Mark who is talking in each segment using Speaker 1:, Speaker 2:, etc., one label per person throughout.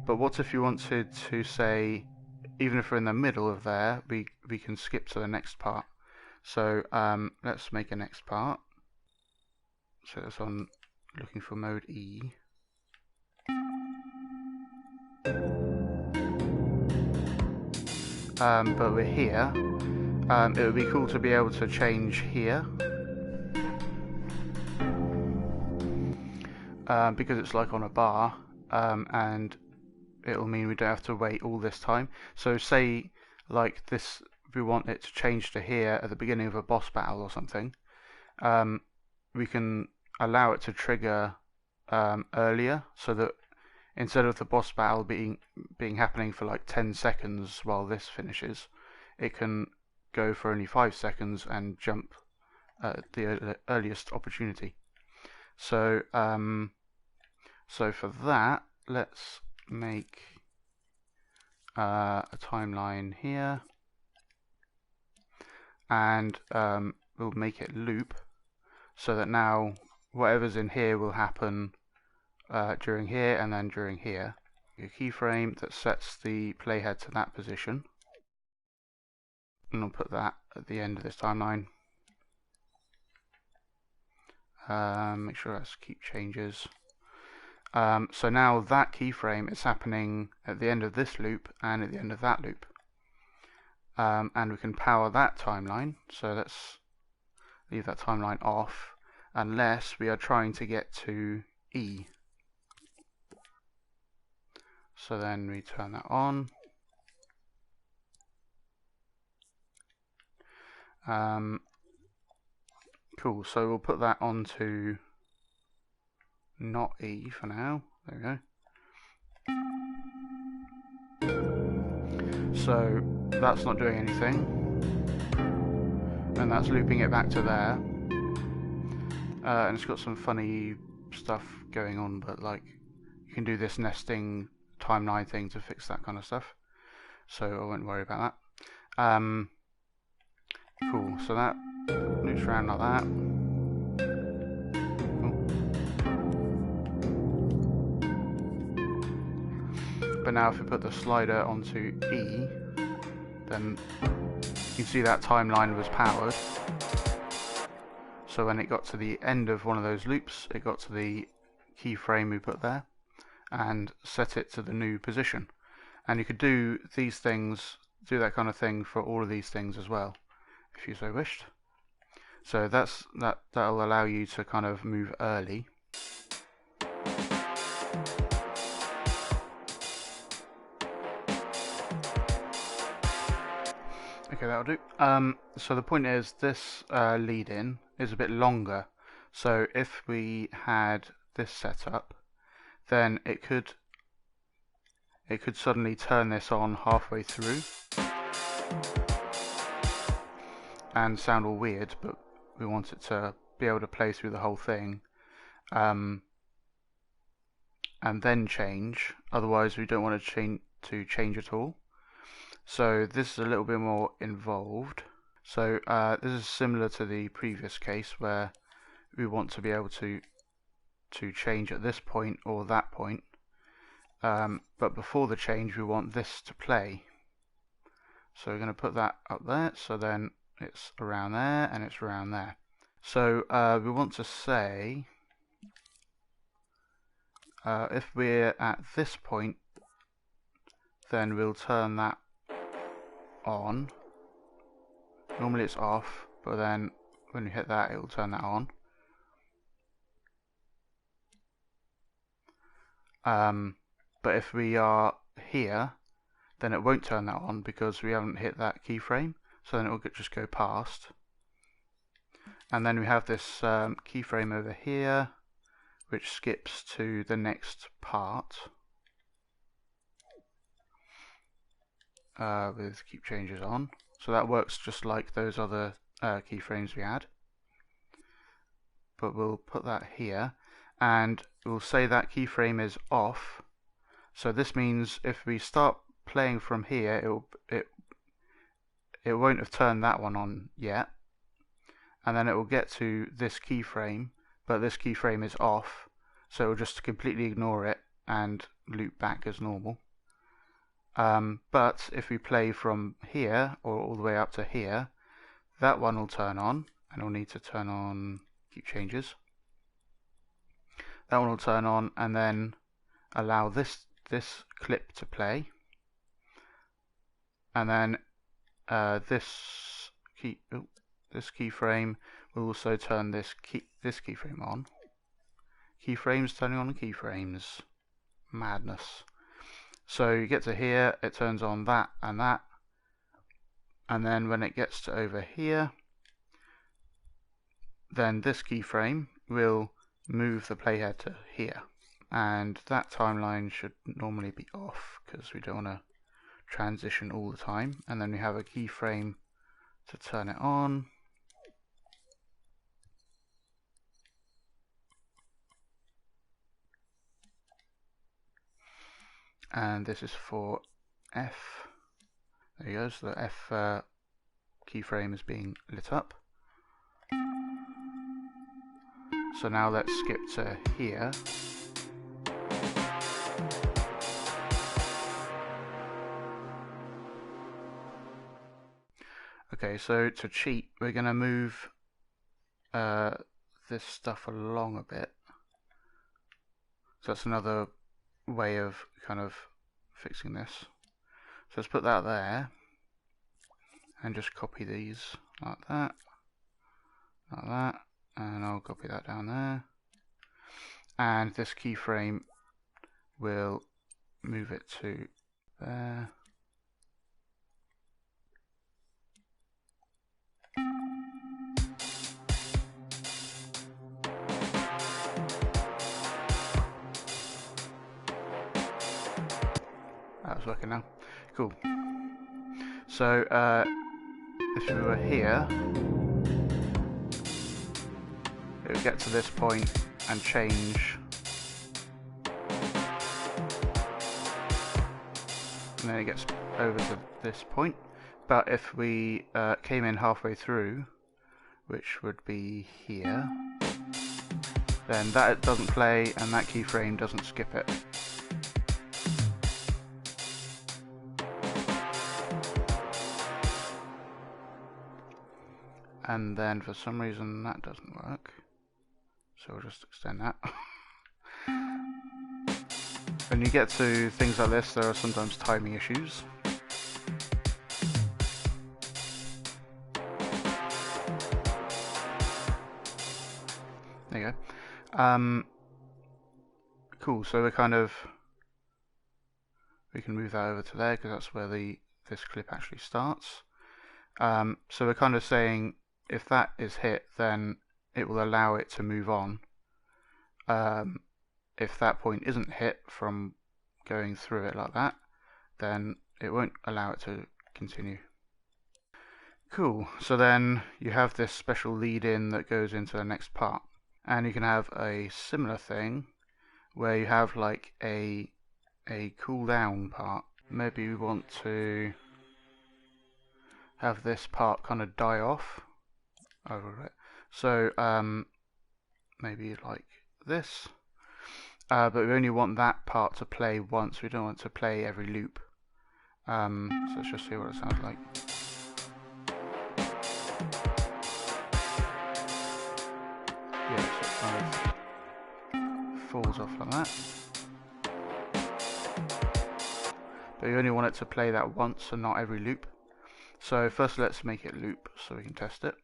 Speaker 1: But what if you wanted to say, even if we're in the middle of there, we can skip to the next part. So let's make a next part. So it's on looking for mode E. But we're here. It would be cool to be able to change here. Because it's like on a bar, and it'll mean we don't have to wait all this time. So say like this, we want it to change to here at the beginning of a boss battle or something. We can allow it to trigger earlier, so that instead of the boss battle being happening for like 10 seconds while this finishes, it can go for only 5 seconds and jump at the earliest opportunity. So so for that, let's make a timeline here, and we'll make it loop, so that now whatever's in here will happen during here and then during here. A keyframe that sets the playhead to that position, and I'll put that at the end of this timeline. Make sure that's keep changes. So now that keyframe is happening at the end of this loop and at the end of that loop. And we can power that timeline, so let's leave that timeline off unless we are trying to get to E. So then we turn that on. Cool, so we'll put that onto not E for now. There we go. So that's not doing anything, and that's looping it back to there. And it's got some funny stuff going on, but like you can do this nesting timeline thing to fix that kind of stuff, so I won't worry about that. Cool, so that loops around like that. But now if we put the slider onto E, then you can see that timeline was powered. So when it got to the end of one of those loops, it got to the keyframe we put there and set it to the new position. And you could do these things, do that kind of thing for all of these things as well, if you so wished. So that'll allow you to kind of move early. Okay, that'll do. So the point is, this lead-in is a bit longer. So if we had this set up, then it could suddenly turn this on halfway through and sound all weird, but we want it to be able to play through the whole thing, and then change. Otherwise, we don't want to change at all. So this is a little bit more involved. So this is similar to the previous case where we want to be able to change at this point or that point. But before the change, we want this to play. So we're going to put that up there, so then it's around there and it's around there. So we want to say, if we're at this point, then we'll turn that on. Normally it's off, but then when you hit that, it will turn that on. But if we are here, then it won't turn that on because we haven't hit that keyframe, so then it will just go past. And then we have this keyframe over here, which skips to the next part with keep changes on. So that works just like those other keyframes we had. But we'll put that here, and we'll say that keyframe is off. So this means if we start playing from here, it won't have turned that one on yet, and then it will get to this keyframe, but this keyframe is off, So it will just completely ignore it and loop back as normal. But if we play from here or all the way up to here, that one will turn on, and we'll need to turn on keep changes. That one will turn on and then allow this clip to play, and then this keyframe will also turn this keyframe on. Keyframes turning on keyframes. Madness. So you get to here, it turns on that, and then when it gets to over here, then this keyframe will move the playhead to here. And that timeline should normally be off because we don't want to transition all the time. And then we have a keyframe to turn it on. And this is for F. There you go, so the F keyframe is being lit up. So now let's skip to here. Okay, so to cheat, we're going to move this stuff along a bit. So that's another way of kind of fixing this. So let's put that there and just copy these like that, and I'll copy that down there. And this keyframe will move it to there. That's working now. Cool. So if we were here, it would get to this point and change, and then it gets over to this point. But if we came in halfway through, which would be here, then that doesn't play and that keyframe doesn't skip it. And then for some reason that doesn't work, so we'll just extend that. When you get to things like this, there are sometimes timing issues. There you go. Cool, so we can move that over to there because that's where this clip actually starts. So we're kind of saying if that is hit, then it will allow it to move on. If that point isn't hit from going through it like that, then it won't allow it to continue. Cool, so then you have this special lead in that goes into the next part. And you can have a similar thing where you have like a cooldown part. Maybe we want to have this part kind of die off over it. So maybe like this. But we only want that part to play once. We don't want to play every loop. So let's just see what it sounds like. Yeah, so it kind of falls off like that. But you only want it to play that once and not every loop. So first let's make it loop so we can test it.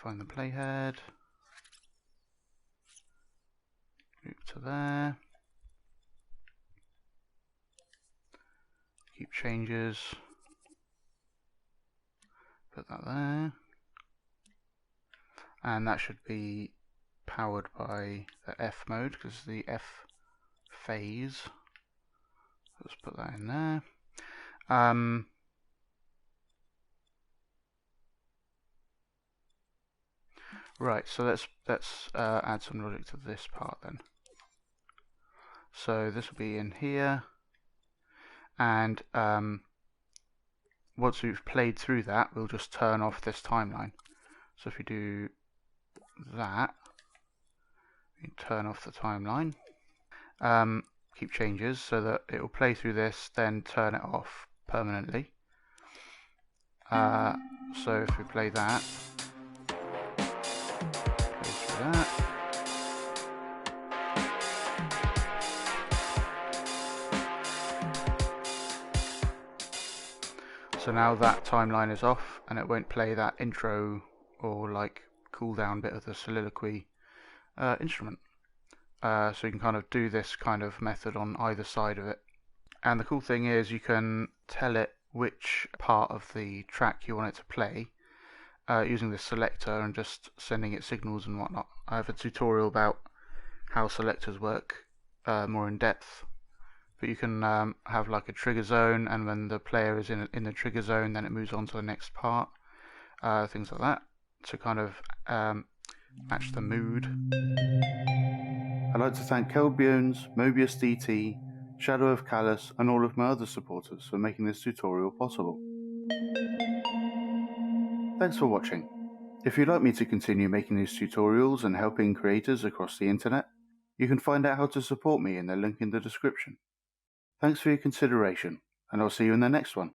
Speaker 1: Find the playhead. Loop to there. Keep changes. Put that there. And that should be powered by the F mode because the F phase. Let's put that in there. Right, so let's add some logic to this part then. So this will be in here, and once we've played through that, we'll just turn off this timeline. So if we do that, You turn off the timeline. Keep changes so that it will play through this, then turn it off permanently. So if we play that, play through that. So now that timeline is off and it won't play that intro or like cooldown bit of the soliloquy instrument. So you can kind of do this kind of method on either side of it. And the cool thing is you can tell it which part of the track you want it to play using this selector and just sending it signals and whatnot. I have a tutorial about how selectors work more in depth. But you can have like a trigger zone, and when the player is in the trigger zone, then it moves on to the next part, things like that, to kind of match the mood. I'd like to thank Kelbiones, Mobius DT, Shadow of Callus, and all of my other supporters for making this tutorial possible. Thanks for watching. If you'd like me to continue making these tutorials and helping creators across the internet, you can find out how to support me in the link in the description. Thanks for your consideration, and I'll see you in the next one.